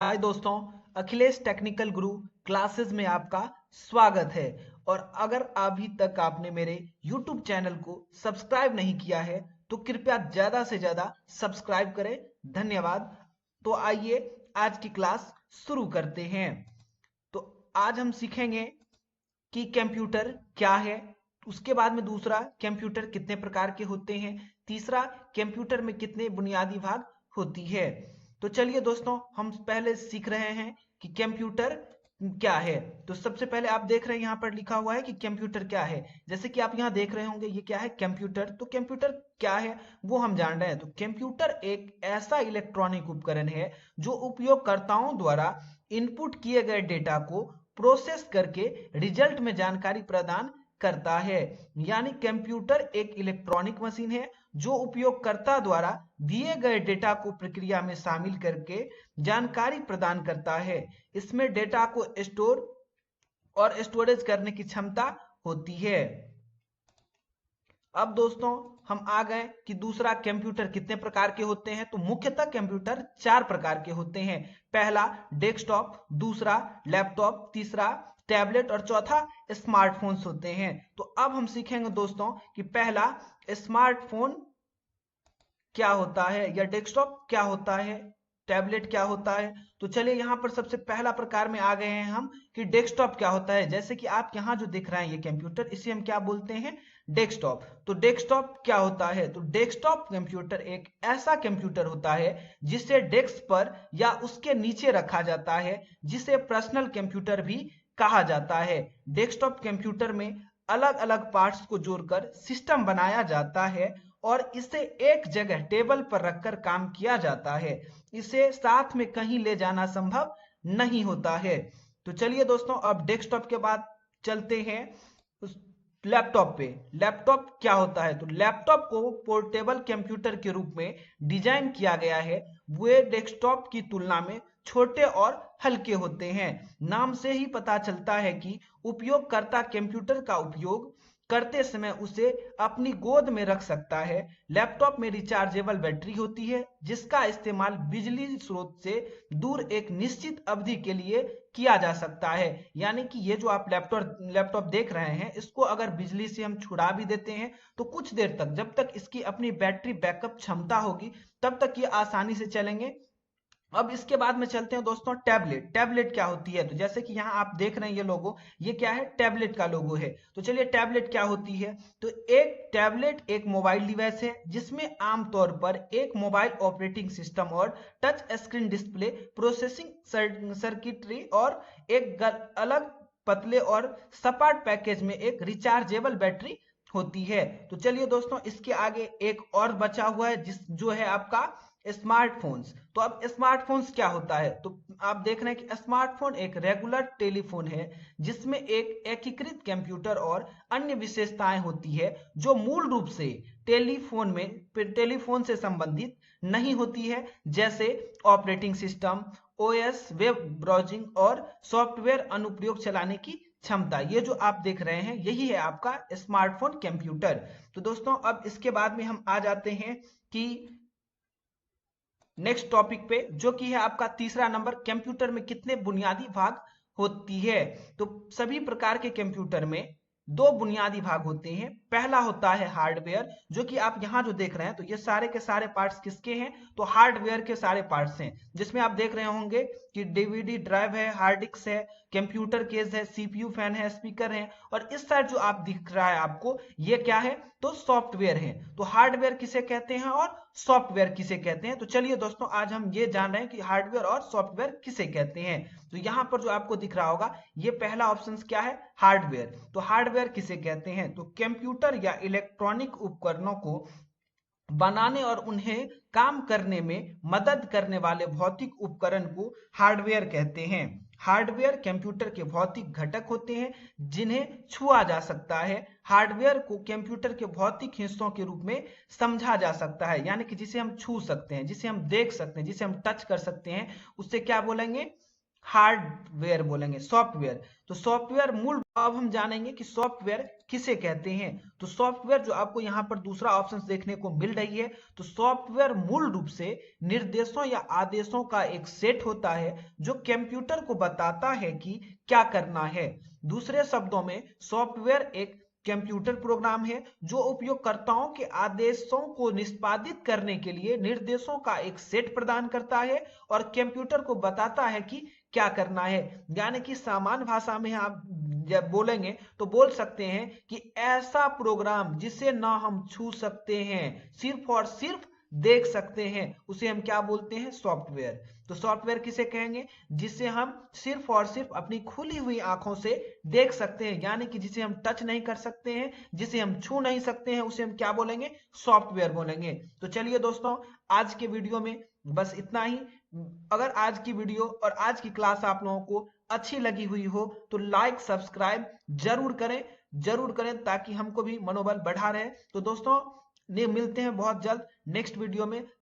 हाय दोस्तों, अखिलेश टेक्निकल गुरु क्लासेस में आपका स्वागत है। और अगर अभी तक आपने मेरे YouTube चैनल को सब्सक्राइब नहीं किया है तो कृपया ज्यादा से ज्यादा सब्सक्राइब करें। धन्यवाद। तो आइए आज की क्लास शुरू करते हैं। तो आज हम सीखेंगे कि कंप्यूटर क्या है, उसके बाद में दूसरा, कंप्यूटर कितने प्रकार के होते हैं, तीसरा, कंप्यूटर में कितने बुनियादी भाग होती है। तो चलिए दोस्तों, हम पहले सीख रहे हैं कि कंप्यूटर क्या है। तो सबसे पहले आप देख रहे हैं यहाँ पर लिखा हुआ है कि कंप्यूटर क्या है। जैसे कि आप यहाँ देख रहे होंगे, ये क्या है, कंप्यूटर। तो कंप्यूटर क्या है वो हम जान रहे हैं। तो कंप्यूटर एक ऐसा इलेक्ट्रॉनिक उपकरण है जो उपयोगकर्ताओं द्वारा इनपुट किए गए डेटा को प्रोसेस करके रिजल्ट में जानकारी प्रदान करता है। यानी कंप्यूटर एक इलेक्ट्रॉनिक मशीन है जो उपयोगकर्ता द्वारा दिए गए डेटा को प्रक्रिया में शामिल करके जानकारी प्रदान करता है। इसमें डेटा को स्टोर और स्टोरेज करने की क्षमता होती है। अब दोस्तों, हम आ गए कि दूसरा, कंप्यूटर कितने प्रकार के होते हैं। तो मुख्यतः कंप्यूटर चार प्रकार के होते हैं। पहला डेस्कटॉप, दूसरा लैपटॉप, तीसरा टैबलेट और चौथा स्मार्टफोन्स होते हैं। तो अब हम सीखेंगे दोस्तों कि पहला, स्मार्टफोन क्या होता है, या डेस्कटॉप क्या होता है, टैबलेट क्या होता है। तो चलिए यहाँ पर सबसे पहला प्रकार में आ गए हैं हम कि डेस्कटॉप क्या होता है। जैसे कि आप यहाँ जो दिख रहे हैं ये कंप्यूटर, इसे हम क्या बोलते हैं, डेस्कटॉप। तो डेस्कटॉप क्या होता है, तो डेस्कटॉप कंप्यूटर एक ऐसा कंप्यूटर होता है जिसे डेस्क पर या उसके नीचे रखा जाता है, जिसे पर्सनल कंप्यूटर भी कहा जाता है। डेस्कटॉप कंप्यूटर में अलग अलग पार्ट्स को जोड़कर सिस्टम बनाया जाता है और इसे एक जगह टेबल पर रखकर काम किया जाता है। इसे साथ में कहीं ले जाना संभव नहीं होता है। तो चलिए दोस्तों, अब डेस्कटॉप के बाद चलते हैं उस लैपटॉप पे। लैपटॉप क्या होता है, तो लैपटॉप को पोर्टेबल कंप्यूटर के रूप में डिजाइन किया गया है। वे डेस्कटॉप की तुलना में छोटे और हल्के होते हैं। नाम से ही पता चलता है कि उपयोगकर्ता कंप्यूटर का उपयोग करते समय उसे अपनी गोद में रख सकता है। लैपटॉप में रिचार्जेबल बैटरी होती है जिसका इस्तेमाल बिजली स्रोत से दूर एक निश्चित अवधि के लिए किया जा सकता है। यानी कि ये जो आप लैपटॉप देख रहे हैं, इसको अगर बिजली से हम छुड़ा भी देते हैं तो कुछ देर तक, जब तक इसकी अपनी बैटरी बैकअप क्षमता होगी, तब तक ये आसानी से चलेंगे। अब इसके बाद में चलते हैं दोस्तों, टैबलेट। टैबलेट क्या होती है, तो जैसे कि यहाँ आप देख रहे हैं ये लोगो, ये क्या है, टैबलेट का लोगो है। तो चलिए टैबलेट क्या होती है। तो एक टैबलेट एक मोबाइल डिवाइस है जिसमें आमतौर पर एक मोबाइल ऑपरेटिंग सिस्टम और touch screen display, processing circuitry और एक अलग पतले और सपाट पैकेज में एक रिचार्जेबल बैटरी होती है। तो चलिए दोस्तों, इसके आगे एक और बचा हुआ है जो है आपका स्मार्टफोन्स। तो अब स्मार्टफोन्स क्या होता है, तो आप देख रहे हैं कि स्मार्टफोन एक रेगुलर टेलीफोन है जिसमें एक एकीकृत कंप्यूटर और अन्य विशेषताएं होती है जो मूल रूप से टेलीफोन से संबंधित नहीं होती है, जैसे operating system, OS, web browsing और सॉफ्टवेयर अनुप्रयोग चलाने की क्षमता। ये जो आप देख रहे हैं यही है आपका स्मार्टफोन कंप्यूटर। तो दोस्तों, अब इसके बाद में हम आ जाते हैं कि नेक्स्ट टॉपिक पे, जो कि है आपका तीसरा नंबर, कंप्यूटर में कितने बुनियादी भाग होती है। तो सभी प्रकार के कंप्यूटर में दो बुनियादी भाग होते हैं। पहला होता है हार्डवेयर, जो कि आप यहाँ जो देख रहे हैं, तो ये सारे के सारे पार्ट्स किसके हैं, तो हार्डवेयर के सारे पार्ट्स हैं। जिसमें आप देख रहे होंगे कि डीवीडी ड्राइव है, हार्ड डिस्क है, कंप्यूटर केस है, सीपीयू फैन है, स्पीकर है, और इस साइड जो आप दिख रहा है आपको, ये क्या है, तो सॉफ्टवेयर है। तो हार्डवेयर किसे कहते हैं और सॉफ्टवेयर किसे कहते हैं। तो चलिए दोस्तों, आज हम ये जान रहे हैं कि हार्डवेयर और सॉफ्टवेयर किसे कहते हैं। तो यहाँ पर जो आपको दिख रहा होगा, ये पहला ऑप्शन क्या है, हार्डवेयर। तो हार्डवेयर किसे कहते हैं, तो कंप्यूटर या इलेक्ट्रॉनिक उपकरणों को बनाने और उन्हें काम करने में मदद करने वाले भौतिक उपकरण को हार्डवेयर कहते हैं। हार्डवेयर कंप्यूटर के भौतिक घटक होते हैं जिन्हें छुआ जा सकता है। हार्डवेयर को कंप्यूटर के भौतिक हिस्सों के रूप में समझा जा सकता है, यानी कि जिसे हम छू सकते हैं, जिसे हम देख सकते हैं, जिसे हम टच कर सकते हैं, उससे क्या बोलेंगे, हार्डवेयर बोलेंगे, सॉफ्टवेयर। तो सॉफ्टवेयर मूल, अब हम जानेंगे कि सॉफ्टवेयर किसे कहते हैं। तो सॉफ्टवेयर जो आपको यहाँ पर दूसरा ऑप्शन देखने को मिल रही है, तो सॉफ्टवेयर मूल रूप से निर्देशों या आदेशों का एक सेट होता है जो कंप्यूटर को बताता है कि क्या करना है। दूसरे शब्दों में सॉफ्टवेयर एक कंप्यूटर प्रोग्राम है जो उपयोगकर्ताओं के आदेशों को निष्पादित करने के लिए निर्देशों का एक सेट प्रदान करता है और कंप्यूटर को बताता है कि क्या करना है। यानी कि सामान्य भाषा में आप जब बोलेंगे तो बोल सकते हैं कि ऐसा प्रोग्राम जिसे ना हम छू सकते हैं, सिर्फ और सिर्फ देख सकते हैं, उसे हम क्या बोलते हैं, सॉफ्टवेयर। तो सॉफ्टवेयर किसे कहेंगे, जिसे हम सिर्फ और सिर्फ अपनी खुली हुई आंखों से देख सकते हैं, यानी कि जिसे हम टच नहीं कर सकते हैं, जिसे हम छू नहीं सकते हैं, उसे हम क्या बोलेंगे, सॉफ्टवेयर बोलेंगे। तो चलिए दोस्तों, आज के वीडियो में बस इतना ही। अगर आज की वीडियो और आज की क्लास आप लोगों को अच्छी लगी हुई हो तो लाइक सब्सक्राइब जरूर करें ताकि हमको भी मनोबल बढ़ा रहे। तो दोस्तों मिलते हैं बहुत जल्द नेक्स्ट वीडियो में।